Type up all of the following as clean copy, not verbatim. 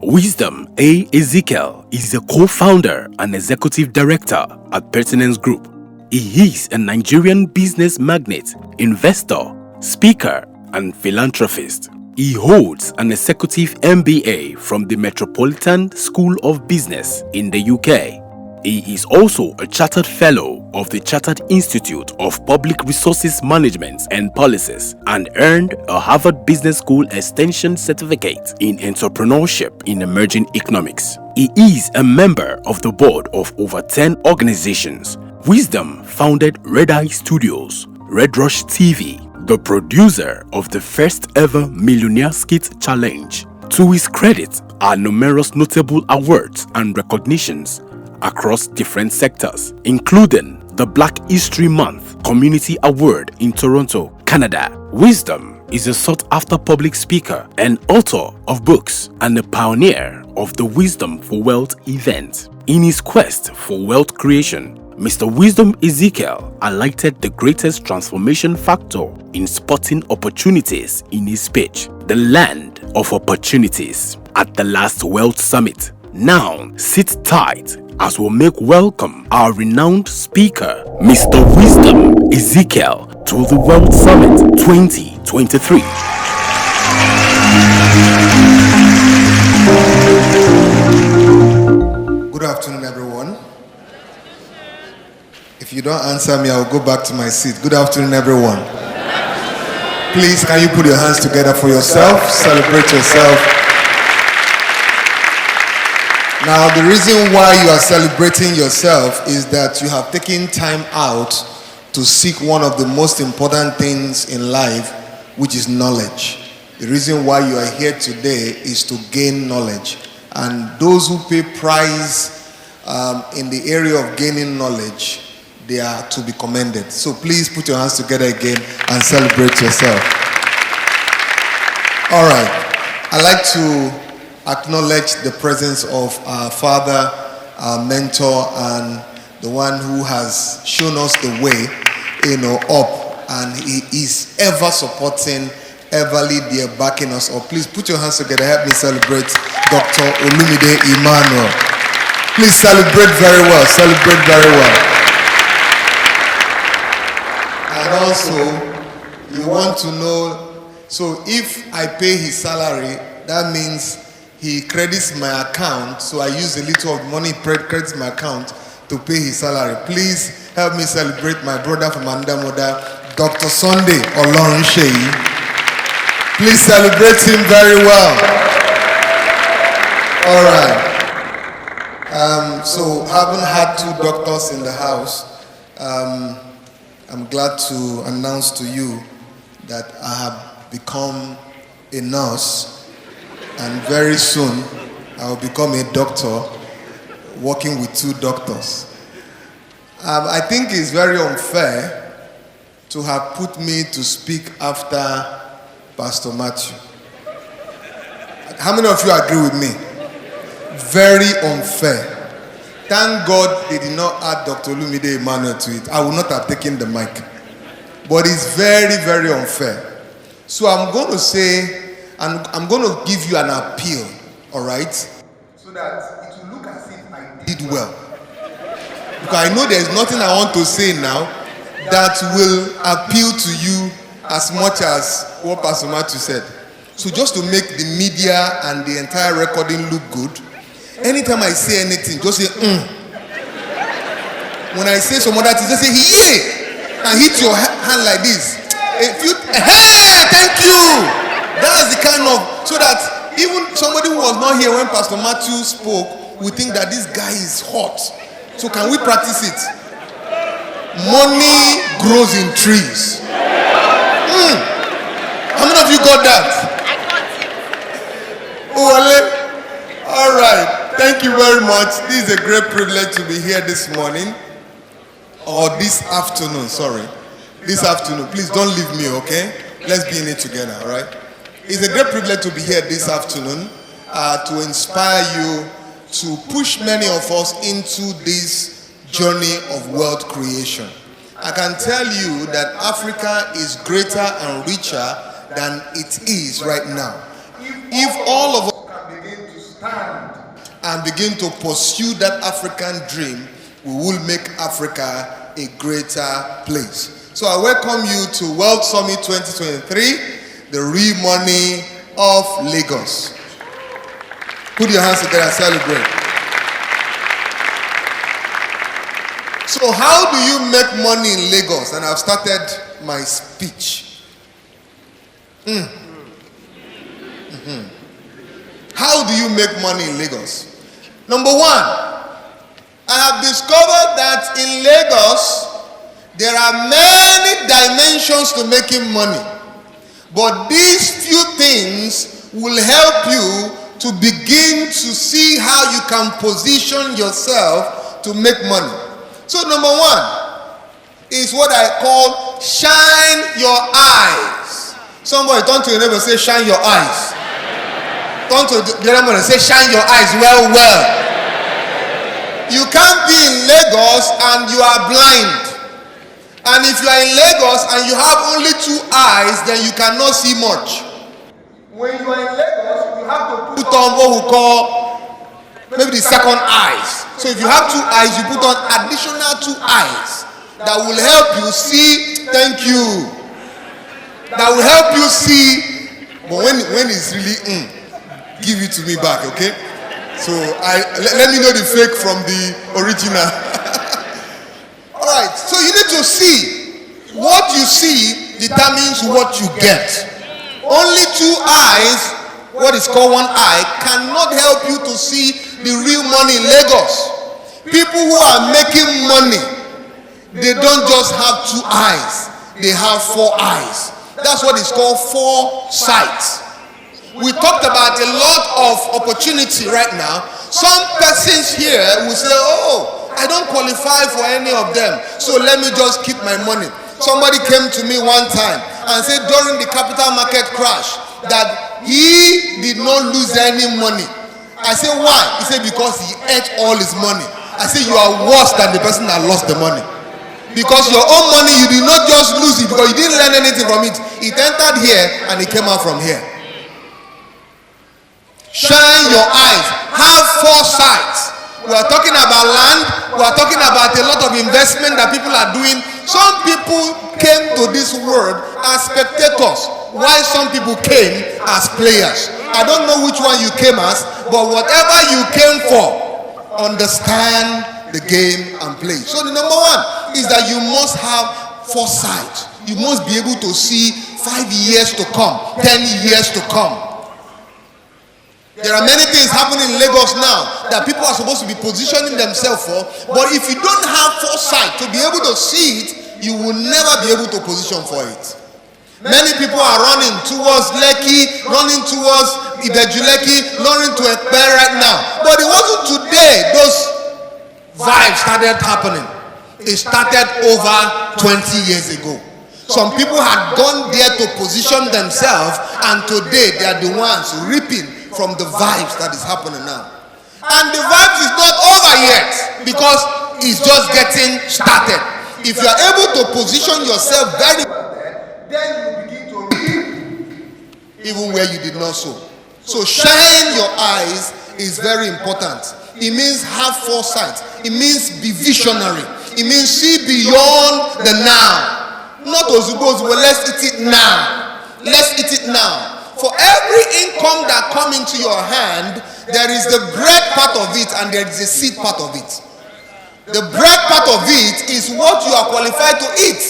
Wisdom A. Ezekiel is a co-founder and executive director at Pertinence Group. He is a Nigerian business magnate, investor, speaker, and philanthropist. He holds an executive MBA from the Metropolitan School of Business in the UK. He is also a chartered fellow of the Chartered Institute of Public Resources Management and Policies and earned a Harvard Business School Extension Certificate in Entrepreneurship in Emerging Economics. He is a member of the board of over 10 organizations. Wisdom founded Red Eye Studios, Red Rush TV, the producer of the first ever Millionaire Skit Challenge. To his credit are numerous notable awards and recognitions across different sectors, including the Black History Month Community Award in Toronto, Canada. Wisdom is a sought-after public speaker and author of books and a pioneer of the Wisdom for Wealth event. In his quest for wealth creation, Mr. Wisdom Ezekiel highlighted the greatest transformation factor in spotting opportunities in his speech, the land of opportunities, at the last Wealth Summit. Now, sit tight as we'll make welcome our renowned speaker, Mr. Wisdom Ezekiel, to the Wealth Summit 2023. Good afternoon, everyone. If you don't answer me, I'll go back to my seat. Good afternoon, everyone. Please, can you put your hands together for yourself? Celebrate yourself. Now, the reason why you are celebrating yourself is that you have taken time out to seek one of the most important things in life, which is knowledge. The reason why you are here today is to gain knowledge. And those who pay price in the area of gaining knowledge, they are to be commended. So please put your hands together again and celebrate yourself. All right. I'd like to acknowledge the presence of our father, our mentor, and the one who has shown us the way, up. And he is ever supporting, everly there backing us up. Please put your hands together. Help me celebrate Dr. Olumide Emmanuel. Please celebrate very well. Celebrate very well. And also, you want to know, so if I pay his salary, that means he credits my account, so I use a little of money, credits my account to pay his salary. Please help me celebrate my brother from Andamoda, Dr. Sunday Olorunseyi. Please celebrate him very well. All right. So having had two doctors in the house, I'm glad to announce to you that I have become a nurse. And very soon, I will become a doctor, working with two doctors. I think it's very unfair to have put me to speak after Pastor Matthew. How many of you agree with me? Very unfair. Thank God they did not add Dr. Olumide Emmanuel to it. I would not have taken the mic. But it's very, very unfair. So I'm going to say, and I'm going to give you an appeal, all right? So that it will look as if I did well. Because I know there's nothing I want to say now that will appeal to you as much as what Pastor Matthew said. So just to make the media and the entire recording look good, anytime I say anything, just say, When I say some other things, just say, yeah! And hit your hand like this. If you, hey, thank you! That's the kind of, so that even somebody who was not here when Pastor Matthew spoke will think that this guy is hot. So can we practice it? Money grows in trees. How many of you got that? All right. Thank you very much. This is a great privilege to be here this morning. Or this afternoon, sorry. This afternoon. Please don't leave me, okay? Let's be in it together, all right? It's a great privilege to be here this afternoon to inspire you to push many of us into this journey of wealth creation. I can tell you that Africa is greater and richer than it is right now. If all of us can begin to stand and begin to pursue that African dream, we will make Africa a greater place. So I welcome you to World Summit 2023, the real money of Lagos. Put your hands together and celebrate. So how do you make money in Lagos? And I've started my speech. How do you make money in Lagos? Number one, I have discovered that in Lagos, there are many dimensions to making money. But these few things will help you to begin to see how you can position yourself to make money. So number one is what I call shine your eyes. Somebody turn to your neighbor and say, shine your eyes. Turn to the other one and say, shine your eyes well. You can't be in Lagos and you are blind. And if you are in Lagos and you have only two eyes, then you cannot see much. When you are in Lagos, you have to put on what we call maybe the second eyes. So if you have two eyes, you put on additional two eyes that will help you see. Thank you. That will help you see. But when it's really give it to me back, okay? So let me know the fake from the original. All right. So you need to see. What you see determines what you get. Only two eyes, what is called one eye, cannot help you to see the real money in Lagos. People who are making money, they don't just have two eyes, they have four eyes. That's what is called foresight. We talked about a lot of opportunity right now. Some persons here will say, oh, I don't qualify for any of them, so let me just keep my money. Somebody came to me one time and said during the capital market crash that he did not lose any money. I said, why? He said, because he ate all his money. I said, you are worse than the person that lost the money. Because your own money, you did not just lose it because you didn't learn anything from it. It entered here and it came out from here. Shine your eyes. Have foresight. We are talking about land. We are talking about a lot of investment that people are doing. Some people came to this world as spectators, while some people came as players. I don't know which one you came as, but whatever you came for, understand the game and play. So the number one is that you must have foresight. You must be able to see 5 years to come, 10 years to come. There are many things happening in Lagos now that people are supposed to be positioning themselves for, but if you don't have foresight to be able to see it, you will never be able to position for it. Many people are running towards Lekki, running towards Ibejuleki, running to Ekpe right now. But it wasn't today those vibes started happening. It started over 20 years ago. Some people had gone there to position themselves, and today they are the ones reaping from the vibes that is happening now. And the vibes is not over yet because it's just getting started. If you are able to position yourself very well, then you begin to reap even where you did not sow. So shine your eyes is very important. It means have foresight. It means be visionary. It means see beyond the now. Not Ozubo's, but let's eat it now. Let's eat it now. For every income that comes into your hand, there is the bread part of it and there is the seed part of it. The bread part of it is what you are qualified to eat.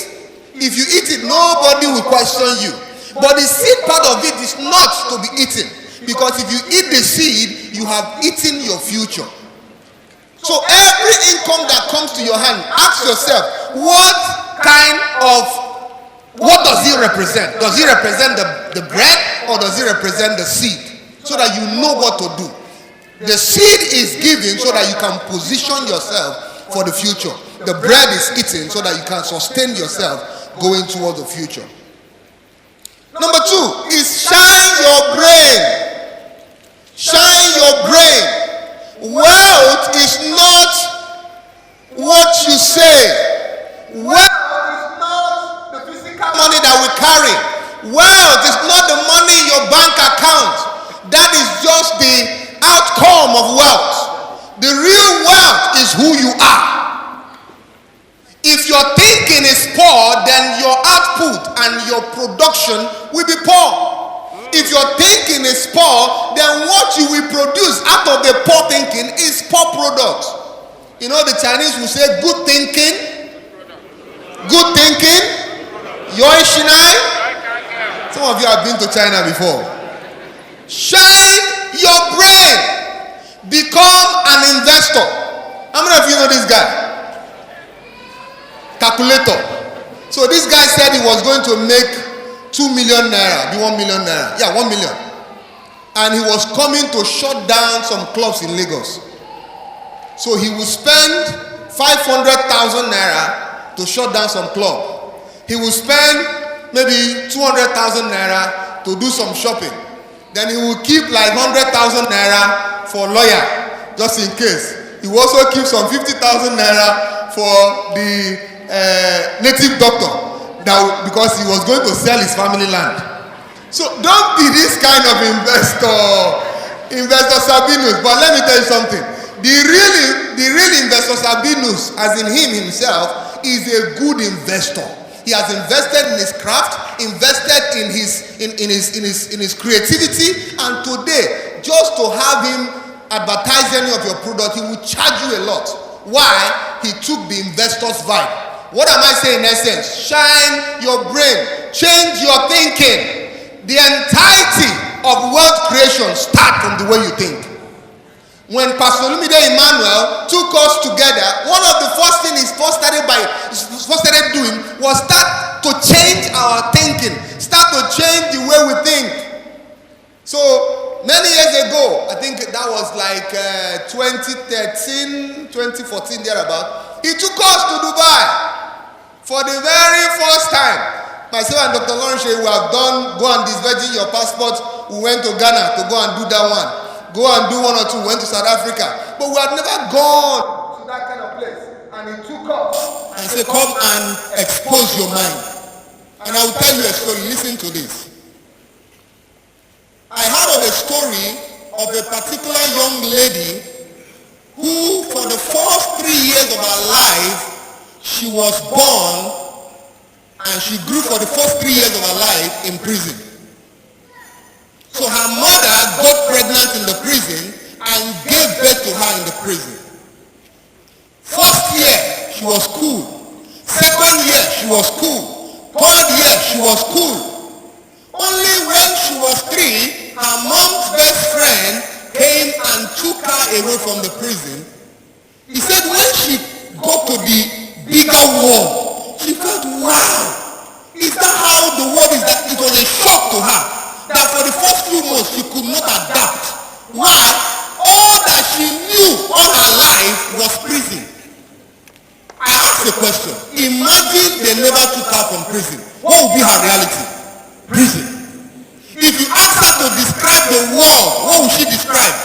If you eat it, nobody will question you. But the seed part of it is not to be eaten. Because if you eat the seed, you have eaten your future. So every income that comes to your hand, ask yourself, what does it represent? Does it represent the bread or does it represent the seed? So that you know what to do. The seed is given so that you can position yourself for the future. The bread is eaten so that you can sustain yourself going towards the future. Number two is shine your brain. Shine your brain. Wealth is not what you say. Wealth money that we carry. Wealth is not the money in your bank account. That is just the outcome of wealth. The real wealth is who you are. If your thinking is poor, then your output and your production will be poor. If your thinking is poor, then what you will produce out of the poor thinking is poor product. You know, the Chinese will say good thinking, yoi shinai. Some of you have been to China before. Shine your brain. Become an investor. How many of you know this guy? Calculator. So this guy said he was going to make 2 million naira, be 1 million naira. Yeah, 1 million. And he was coming to shut down some clubs in Lagos. So he would spend 500,000 naira to shut down some club. He would spend maybe 200,000 naira to do some shopping. Then he would keep like 100,000 naira for lawyer, just in case. He will also keep some 50,000 naira for the native doctor, now because he was going to sell his family land. So don't be this kind of investor Sabinus. But let me tell you something. The real investor Sabinus, as in him himself, is a good investor. He has invested in his craft, invested in his creativity, and today, just to have him advertise any of your product, he will charge you a lot. Why? He took the investor's vibe. What am I saying in essence? Shine your brain. Change your thinking. The entirety of wealth creation starts from the way you think. When Pastor Lumide Emmanuel took us together, one of the first things he first started doing was start to change our thinking. Start to change the way we think. So many years ago, I think that was like 2013, 2014, thereabout, he took us to Dubai. For the very first time, myself and Dr. Lawrence, we have done, go and disvirgin your passport. We went to Ghana to go and do that one. Go and do one or two. We went to South Africa. But we had never gone to that kind of place. And he took us and said, come and expose your mind. And I will tell you a story. Listen to this. I heard of a story of a particular young lady who, for the first 3 years of her life, she was born and she grew for the first 3 years of her life in prison. So her mother got pregnant in the prison and gave birth to her in the prison. First year, she was cool. Second year, she was cool. Third year, she was cool. Only when she was 3, her mom's best friend came and took her away from the prison. He said when she got to the bigger world, she felt, wow, is that how the world is? That it was a shock to her that for the first few months she could not adapt. Why? All that she knew all her life was prison. I asked a question. Imagine they never took her from prison. What would be her reality? Prison. If you ask her to describe the world, what would she describe?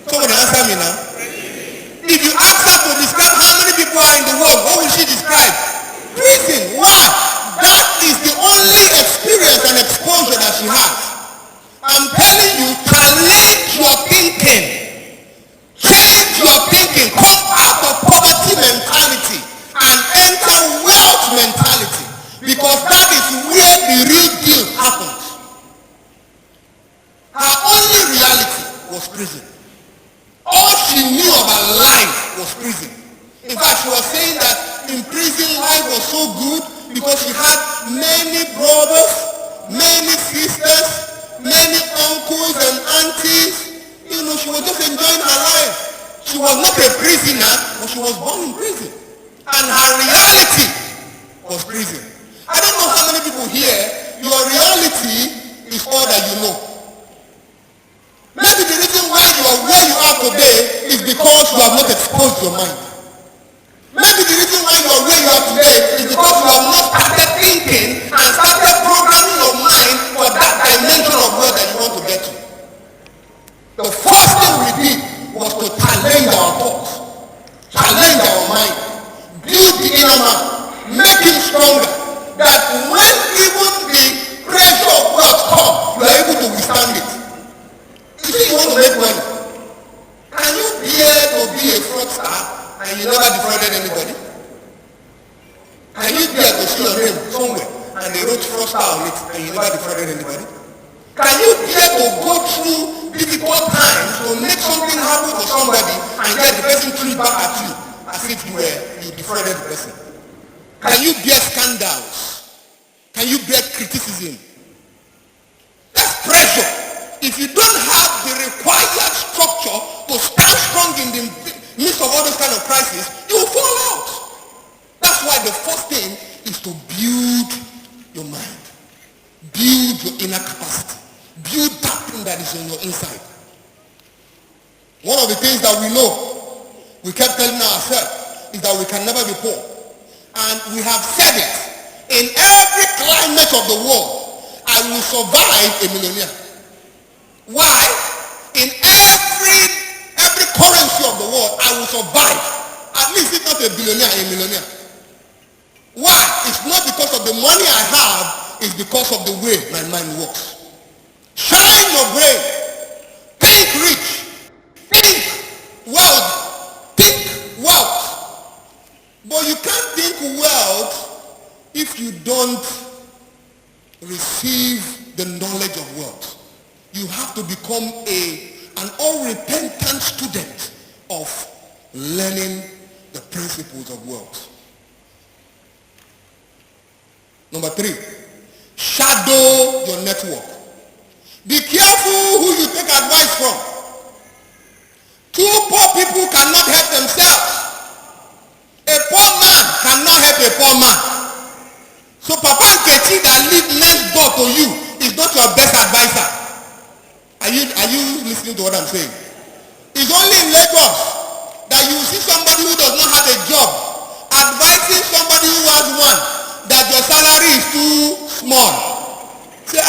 Somebody answer me now. If you ask her to describe how many people are in the world, what will she describe? Prison. Why? That is the only experience and exposure that she has. I'm telling you, challenge your thinking. Change your thinking. Come out of poverty mentality and enter wealth mentality. Because that is where the real deal happens. Her only reality was prison. All she knew of her life was prison. In fact, she was saying that in prison life was so good because she had many brothers, many sisters, many uncles and aunties. You know, she was just enjoying her life. She was not a prisoner, but she was born in prison. And her reality was prison. I don't know how many people here, your reality is all that you know. Maybe the reason why you are where you are today is because you have not exposed your mind. Maybe the reason why you are where you are today is because you have not started thinking and started programming your mind for that dimension of world that you want to get to. The first thing we did was to challenge our thoughts, challenge our mind, build the inner man, make him stronger, that when even the pressure of wealth comes, you are able to withstand it. You see, you want to make money. Can be a fraudster and you never defrauded anybody? Can you bear to see your name somewhere and they wrote fraudster on it and you never defrauded anybody? Can you bear to go through difficult times to make something happen to somebody and get the person treat back at you as if you defrauded the person? Can you bear scandals? Can you bear criticism? That's pressure. If you don't have the required structure to stand strong in the midst of all those kind of crises, you will fall out. That's why the first thing is to build your mind. Build your inner capacity. Build that thing that is on your inside. One of the things that we know, we kept telling ourselves, is that we can never be poor. And we have said it. In every climate of the world, I will survive a millionaire. Why? In every currency of the world, I will survive. At least it's not a billionaire, a millionaire. Why? It's not because of the money I have, it's because of the way my mind works. Shine your brain. Think rich. Think wealth. Think wealth. But you can't think wealth if you don't receive the knowledge of wealth. You have to become an unrepentant student of learning the principles of wealth. Number 3, shadow your network. Be careful who you take advice from. 2 poor people cannot help themselves. A poor man cannot help a poor man. So Papa Nkechi that lives next door to you is not your best advisor. Are you listening to what I'm saying? It's only in Lagos that you see somebody who does not have a job advising somebody who has one that your salary is too small. Say,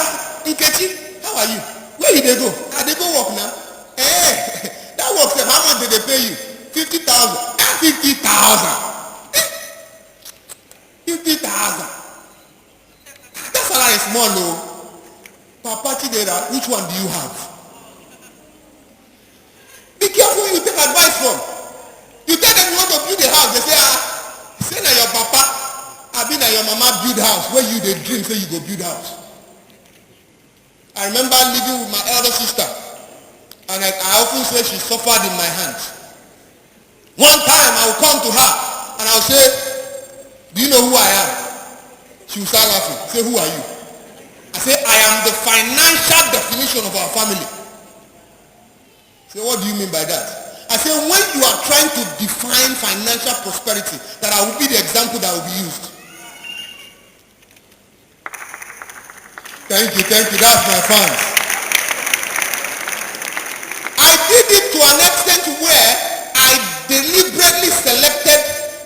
Nkechi, how are you? Where did they go? They go work now. That work, how much did they pay you? 50,000. 50,000. 50,000. That salary is small, no? Papa Chidera, which one do you have? Be careful who you take advice from. You tell them you want to build a house, they say na your papa, abi na your mama build house, where you dey dream say you go build house. I remember living with my elder sister, and I often say she suffered in my hands. One time I will come to her and I will say, do you know who I am? She will start laughing. Say, who are you? I say, I am the financial definition of our family. Say, what do you mean by that? I say, when you are trying to define financial prosperity, that I will be the example that will be used. Thank you, that's my fans. I did it to an extent where I deliberately selected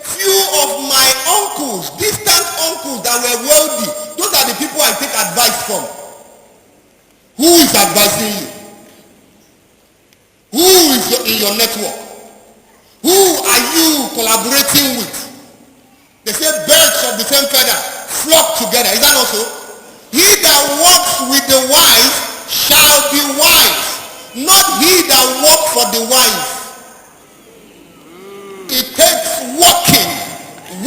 few of my uncles, distant uncles that were wealthy. Those are the people I take advice from. Who is advising you? Who is in your network? Who are you collaborating with? They say birds of the same feather flock together. Is that not so? He that walks with the wise shall be wise, not he that walks for the wise. It takes walking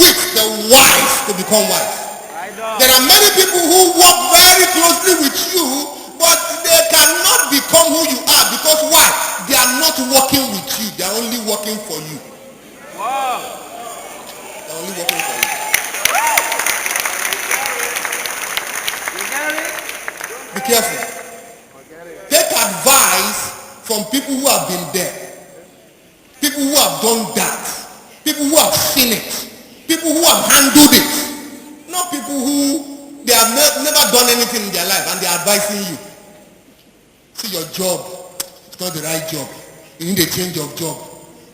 with the wise to become wise. There are many people who walk very closely with you, but they cannot become who you are, because why? They are not working with you. They are only working for you. Wow. They are only working for you. Be careful. Take advice from people who have been there. People who have done that. People who have seen it. People who have handled it. Not people who they have never done anything in their life and they are advising you. See, your job is not the right job. You need a change of job.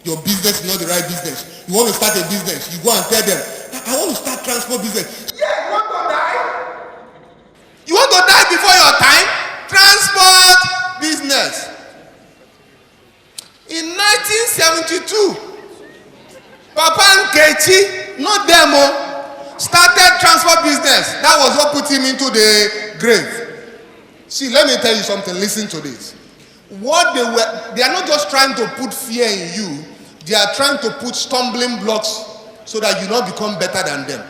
Your business is not the right business. You want to start a business. You go and tell them, I want to start transport business. Yeah, you want to die? You want to die before your time? Transport business. In 1972, Papa Nkechi, not demo, started transport business. That was what put him into the grave. See, let me tell you something. Listen to this. They are not just trying to put fear in you, They are trying to put stumbling blocks so that you not become better than them.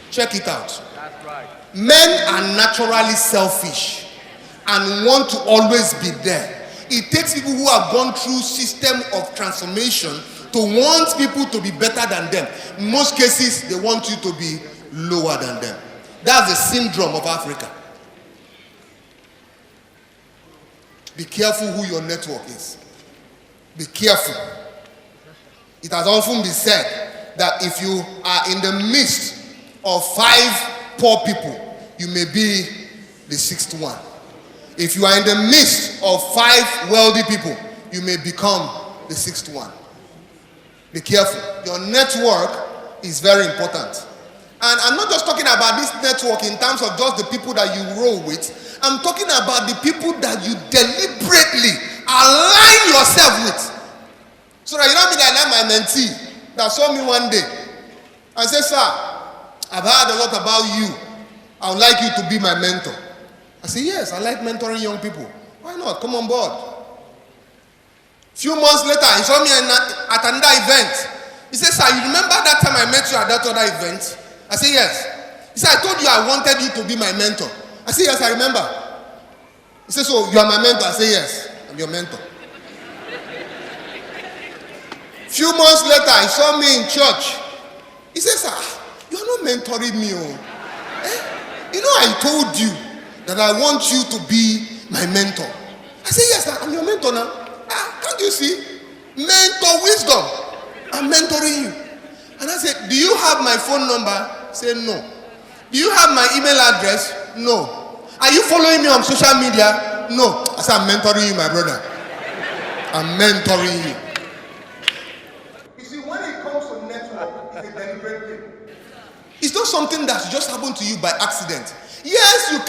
Check it out. That's right. Men are naturally selfish and want to always be there. It takes people who have gone through system of transformation to want people to be better than them. In most cases, they want you to be lower than them. That's the syndrome of Africa. Be careful who your network is. Be careful. It has often been said that if you are in the midst of 5 poor people, you may be the 6th one. If you are in the midst of 5 wealthy people, you may become the 6th one. Be careful. Your network is very important. And I'm not just talking about this network in terms of just the people that you roll with. I'm talking about the people that you deliberately align yourself with. So that you don't be like my mentee that saw me one day and said, "Sir, I've heard a lot about you. I would like you to be my mentor." I said, "Yes, I like mentoring young people. Why not? Come on board." Few months later, he saw me at another event. He said, "Sir, you remember that time I met you at that other event?" I said, "Yes." He said, "I told you I wanted you to be my mentor." I said, "Yes, I remember." He said, "So you are my mentor?" I said, "Yes, I'm your mentor." Few months later, he saw me in church. He said, "Sir, you are not mentoring me. You know, I told you that I want you to be my mentor." I said, "Yes, sir, I'm your mentor now. Can't you see? Mentor wisdom. I'm mentoring you." And I said, "Do you have my phone number?" He said, "No." "Do you have my email address?" "No." "Are you following me on social media?" "No." I said, "I'm mentoring you, my brother. I'm mentoring you." You see, when it comes to network, it's a deliberate thing. It's not something that just happened to you by accident. Yes, it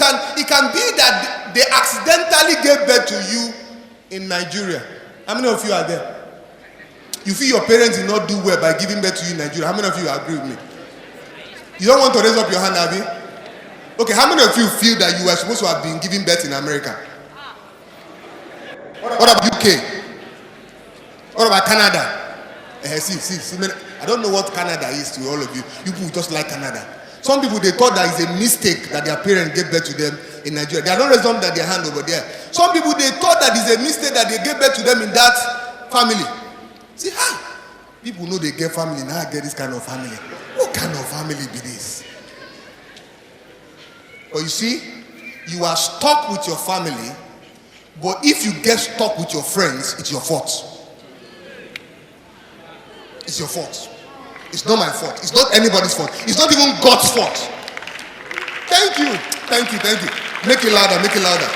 can be that they accidentally gave birth to you in Nigeria. How many of you are there? You feel your parents did not do well by giving birth to you in Nigeria. How many of you agree with me? You don't want to raise up your hand, Abby? Okay, how many of you feel that you were supposed to have been giving birth in America? What about UK? What about Canada? See, I don't know what Canada is to all of you. You people just like Canada. Some people, they thought that it's a mistake that their parents gave birth to them in Nigeria. They are not raised up their hand over there. Some people, they thought that it's a mistake that they gave birth to them in that family. See, people know they get family. Now I get this kind of family. What kind of family be this? But you see, you are stuck with your family, but if you get stuck with your friends, it's your fault. It's your fault. It's not my fault. It's not anybody's fault. It's not even God's fault. Thank you. Thank you. Thank you. Make it louder. Make it louder.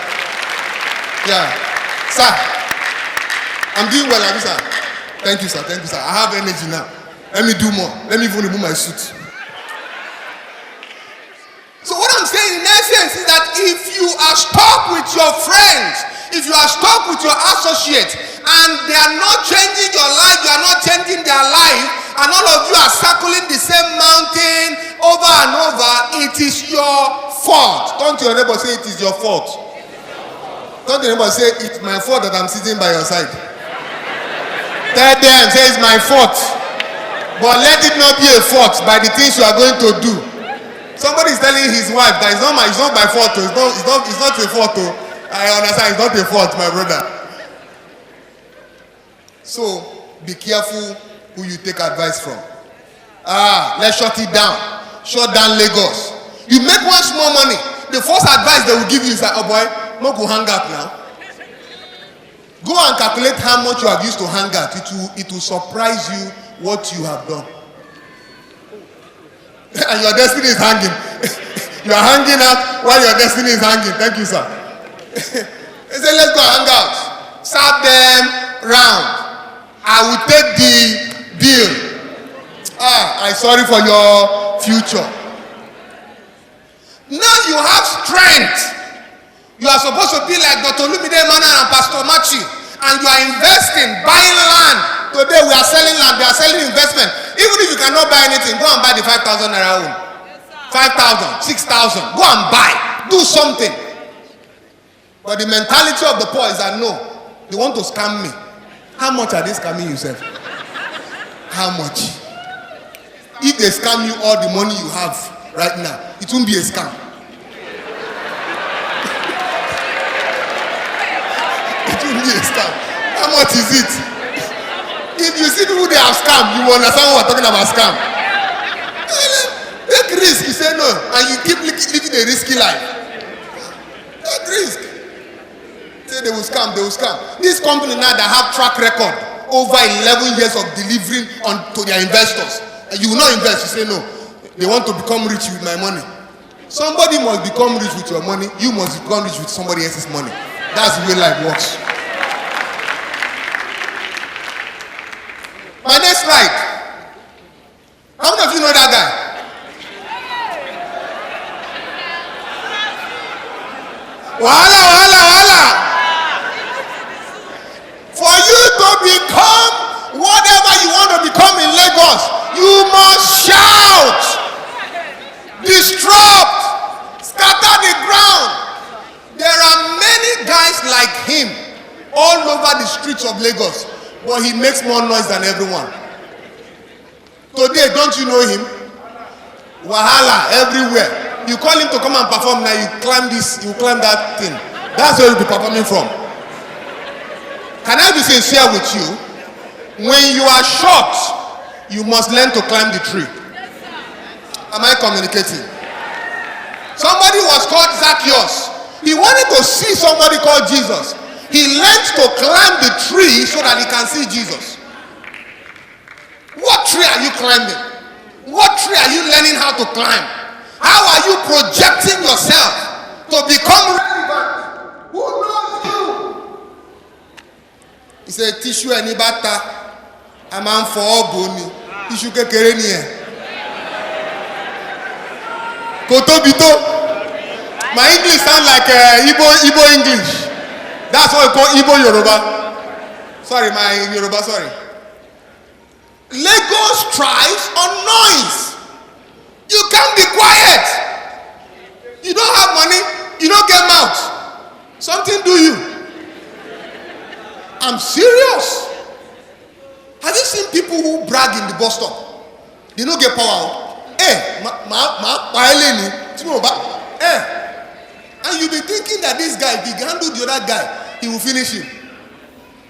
Yeah. Sir, I'm doing well, sir. Thank you, sir. Thank you, sir. I have energy now. Let me do more. Let me even remove my suit. So what I'm saying in essence is that if you are stuck with your friends, if you are stuck with your associates, and they are not changing your life, you are not changing their life, and all of you are circling the same mountain over and over, it is your fault. Turn to your neighbor, say, "It is your fault." Turn to your neighbor, say, "It's my fault that I'm sitting by your side." Tell them, say, "It's my fault." But let it not be a fault by the things you are going to do. Somebody is telling his wife that it's not my fault. It's not a fault. I understand, it's not a fault, my brother. So be careful who you take advice from. Let's shut it down. Shut down Lagos. You make one small money. The first advice they will give you is like, "Oh boy, no go hang out now." Go and calculate how much you have used to hang out. It will surprise you what you have done. And your destiny is hanging. You are hanging out while your destiny is hanging. Thank you, sir. They say, "Let's go hang out. Serve them round. I will take the bill." I'm sorry for your future. Now you have strength. You are supposed to be like Dr. Lumide Mana and Pastor Machi, and you are investing, buying land. Today we are selling land, they are selling investment. Even if you cannot buy anything, go and buy the 5,000 naira home. 5,000, 6,000. Go and buy. Do something. But the mentality of the poor is that no, they want to scam me. How much are they scamming yourself? How much? If they scam you all the money you have right now, it won't be a scam. It won't be a scam. How much is it? If you see people they have scammed, you will understand what we're talking about scam. Take risk, you say no, and you keep living a risky life. Take risk. Say they will scam, they will scam. This company now that have track record over 11 years of delivering to their investors. And you will not invest, you say no. They want to become rich with my money. Somebody must become rich with your money. You must become rich with somebody else's money. That's the way life works. My next slide. How many of you know that guy? Wahala, wahala, wahala. For you to become whatever you want to become in Lagos, you must shout, disrupt, scatter the ground. There are many guys like him all over the streets of Lagos, but he makes more noise than everyone. Today, don't you know him? Wahala everywhere. You call him to come and perform, now you climb this, you climb that thing. That's where you'll be performing from. Can I be sincere with you? When you are short, you must learn to climb the tree. Am I communicating? Somebody was called Zacchaeus. He wanted to see somebody called Jesus. He learned to climb the tree so that he can see Jesus. What tree are you climbing? What tree are you learning how to climb? How are you projecting yourself to become relevant? Who knows you? He said, tissue any bata. A man for boni. Tissue kekere ni e. Koto bito. My English sound like Igbo English. That's what we call Igbo Yoruba. Sorry, my Yoruba, sorry. Lagos thrives on noise. You can't be quiet. You don't have money. You don't get mouth. Something do you. I'm serious. Have you seen people who brag in the bus stop? They don't get power. And you be thinking that this guy, if he handle the other guy, he will finish him.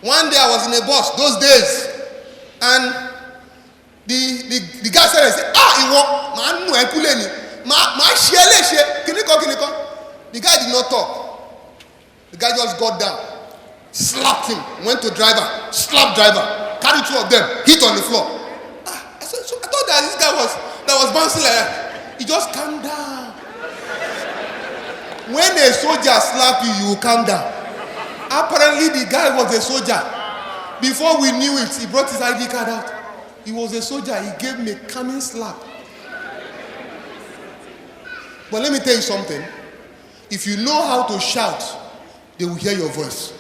One day I was in a bus, those days, and the guy said, the guy did not talk. The guy just got down, slapped him, went to driver, slapped driver, carried two of them, hit on the floor. I said, so I thought that this guy was bouncing like that. He just calmed down. When a soldier slap you, you will calm down. Apparently the guy was a soldier. Before we knew it, he brought his ID card out. He was a soldier. He gave me a calming slap. But let me tell you something. If you know how to shout, they will hear your voice.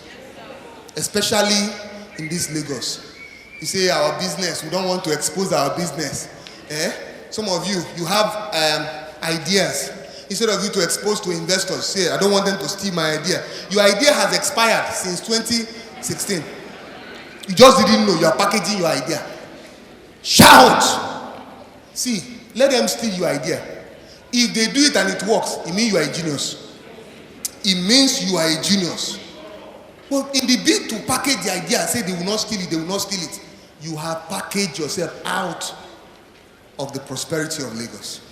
Especially in this Lagos. You say our business, we don't want to expose our business. Some of you have ideas. Instead of you to expose to investors, say, I don't want them to steal my idea. Your idea has expired since 2016. You just didn't know you are packaging your idea. Shout! See, let them steal your idea. If they do it and it works, it means you are a genius. It means you are a genius. But in the bid to package the idea and say they will not steal it, they will not steal it, you have packaged yourself out of the prosperity of Lagos.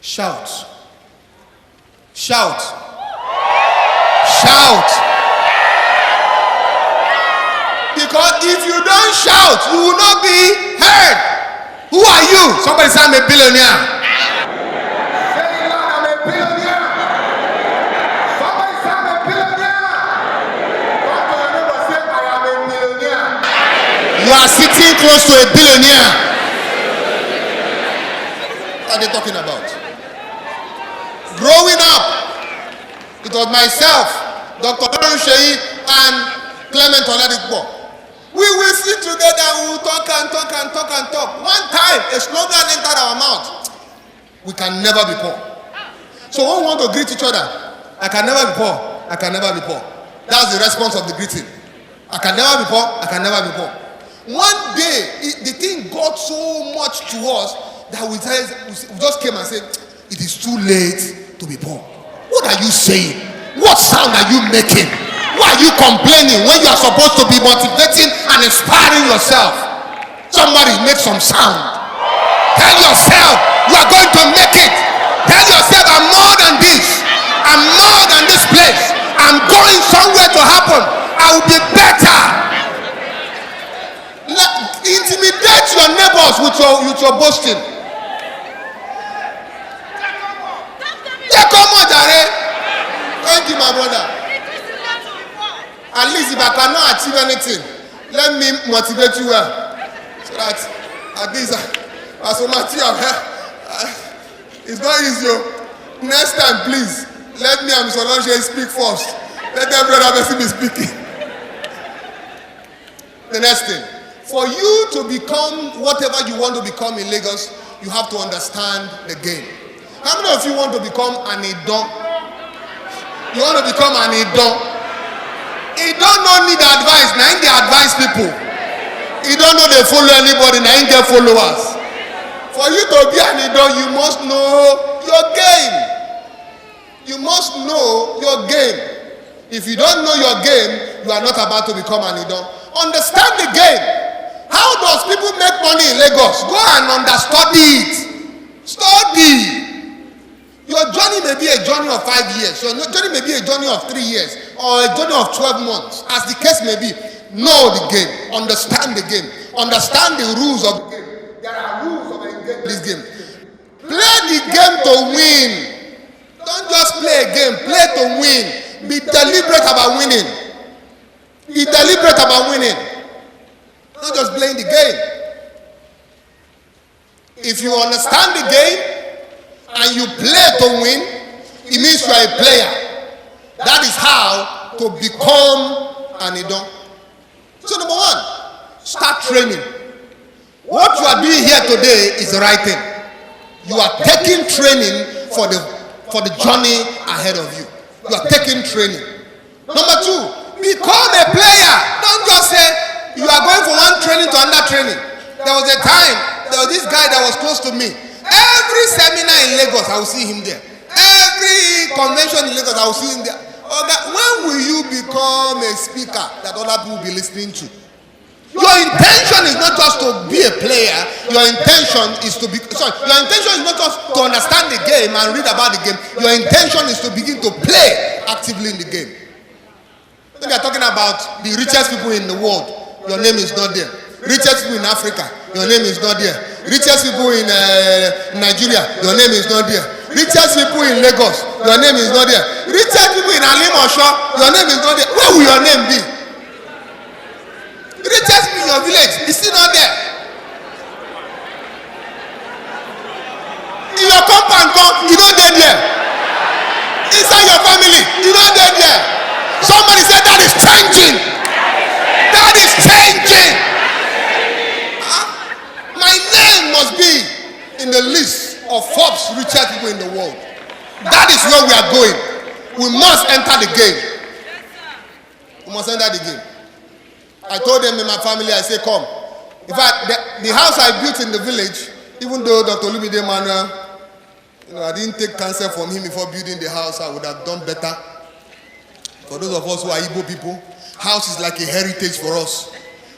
Shout. Shout. Shout. Because if you don't shout, you will not be heard. Who are you? Somebody say, I'm a billionaire. Say it loud, I'm a billionaire. Somebody say, I'm a billionaire. Come to your neighbor, say, I am a billionaire. You are sitting close to a billionaire. What are they talking about? Growing up, it was myself, Dr. Shei, and Clement Oladipo. We will sit together and we will talk and talk and talk and talk. One time, a slogan entered our mouth. We can never be poor. So when we want to greet each other, I can never be poor. I can never be poor. That's the response of the greeting. I can never be poor. I can never be poor. One day, the thing got so much to us that we just came and said, it is too late to be poor. What are you saying? What sound are you making? Why are you complaining when you are supposed to be motivating and inspiring yourself? Somebody make some sound. Tell yourself you are going to make it. Tell yourself I'm more than this. I'm more than this place. I'm going somewhere to happen. I will be better. Intimidate your neighbors with your boasting. Thank you, my brother. At least if I cannot achieve anything, let me motivate you well. So that at least as a material, it's not easy. Next time, please, let me and Mr. Lonche speak first. Let every other person be speaking. The next thing, for you to become whatever you want to become in Lagos, you have to understand the game. How many of you want to become an Idon? You want to become an Idon? Idon don't need advice. Now they advise people. Idon don't they follow anybody. Now they get followers. For you to be an Idon, you must know your game. You must know your game. If you don't know your game, you are not about to become an Idon. Understand the game. How does people make money in Lagos? Go and understudy it. Study. Your journey may be a journey of 5 years. Your journey may be a journey of 3 years or a journey of 12 months. As the case may be, know the game. Understand the game. Understand the rules of the game. There are rules of this game. Play the game to win. Don't just play a game. Play to win. Be deliberate about winning. Be deliberate about winning. Not just playing the game. If you understand the game and you play to win, it means you are a player. That is how to become an Idon. So number one, start training. What you are doing here today is the right thing. You are taking training for the journey ahead of you. You are taking training. Number two, become a player. Don't just say you are going from one training to another training. There was this guy that was close to me. Every seminar in Lagos, I will see him there. Every convention in Lagos, I will see him there. When will you become a speaker that other people will be listening to? Your intention is not just to be a player. Your intention is Your intention is not just to understand the game and read about the game. Your intention is to begin to play actively in the game. When they are talking about the richest people in the world, your name is not there. Richest people in Africa, your name is not there. Richest people in Nigeria, your name is not there. Richest people in Lagos, your name is not there. Richest people in Alimosho, your name is not there. Where will your name be? Richest people in your village is still not there. In your compound, you don't get there. Inside your family, you don't get there. Somebody said that is changing. That is changing. My name must be in the list of Forbes richest people in the world. That is where we are going. We must enter the game. We must enter the game. I told them in my family, I say, come. In fact, the house I built in the village, even though Dr. Olumide Manuel, I didn't take counsel from him before building the house, I would have done better. For those of us who are Igbo people, house is like a heritage for us.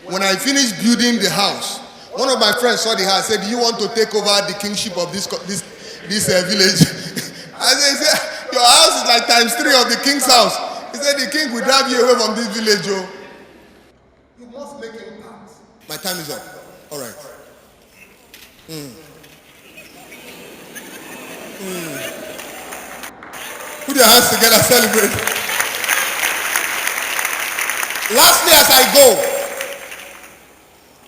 When I finished building the house, one of my friends saw the house, said, do you want to take over the kingship of this village? I said, your house is like times 3 of the king's house. He said, the king will drive you away from this village. Oh. You must make impact. My time is up. All right. Put your hands together, celebrate. Lastly, as I go,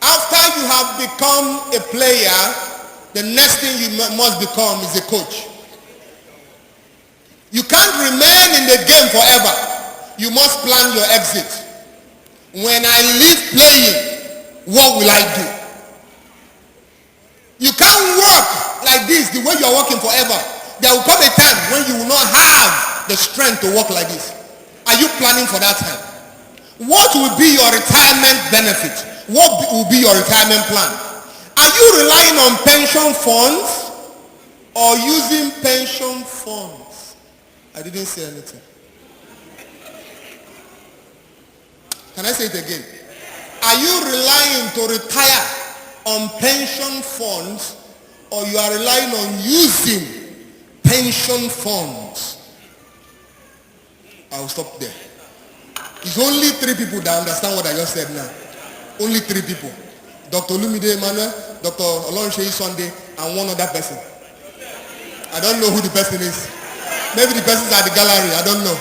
after you have become a player, the next thing you must become is a coach. You can't remain in the game forever. You must plan your exit. When I leave playing, what will I do? You can't work like this the way you are working forever. There will come a time when you will not have the strength to work like this. Are you planning for that time? What will be your retirement benefit? What will be your retirement plan? Are you relying on pension funds or using pension funds? I didn't say anything. Can I say it again? Are you relying to retire on pension funds or you are relying on using pension funds? I'll stop there. It's only 3 people that understand what I just said now. Only 3 people. Dr. Olumide Emmanuel, Dr. Olorunseyi Sunday, and one other person. I don't know who the person is. Maybe the person's at the gallery. I don't know.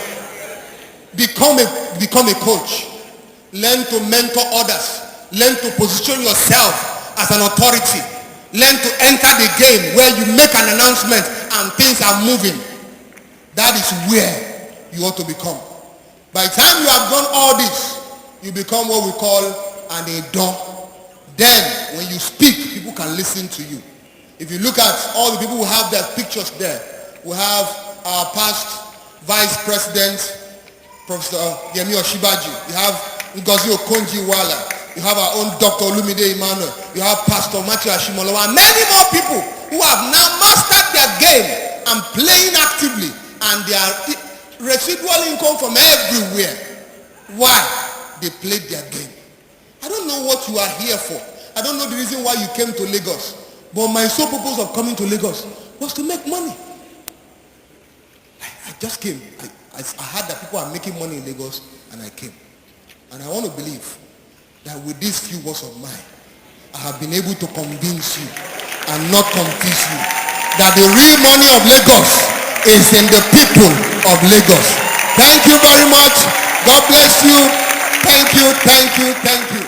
Become a coach. Learn to mentor others. Learn to position yourself as an authority. Learn to enter the game where you make an announcement and things are moving. That is where you ought to become. By the time you have done all this, you become what we call an Edo. Then, when you speak, people can listen to you. If you look at all the people who have their pictures there, we have our past Vice President, Professor Yemi Oshibaji. You have Ngozi Okonjo-Iweala. You have our own Dr. Olumide Emmanuel. You have Pastor Matthew Ashimolowo, and many more people who have now mastered their game and playing actively, and they are residual income from everywhere. Why? They played their game. I don't know what you are here for. I don't know the reason why you came to Lagos. But my sole purpose of coming to Lagos was to make money. I just came. I heard that people are making money in Lagos, and I came. And I want to believe that with these few words of mine, I have been able to convince you and not confuse you that the real money of Lagos is in the people of Lagos. Thank you very much. God bless you. Thank you, thank you, thank you.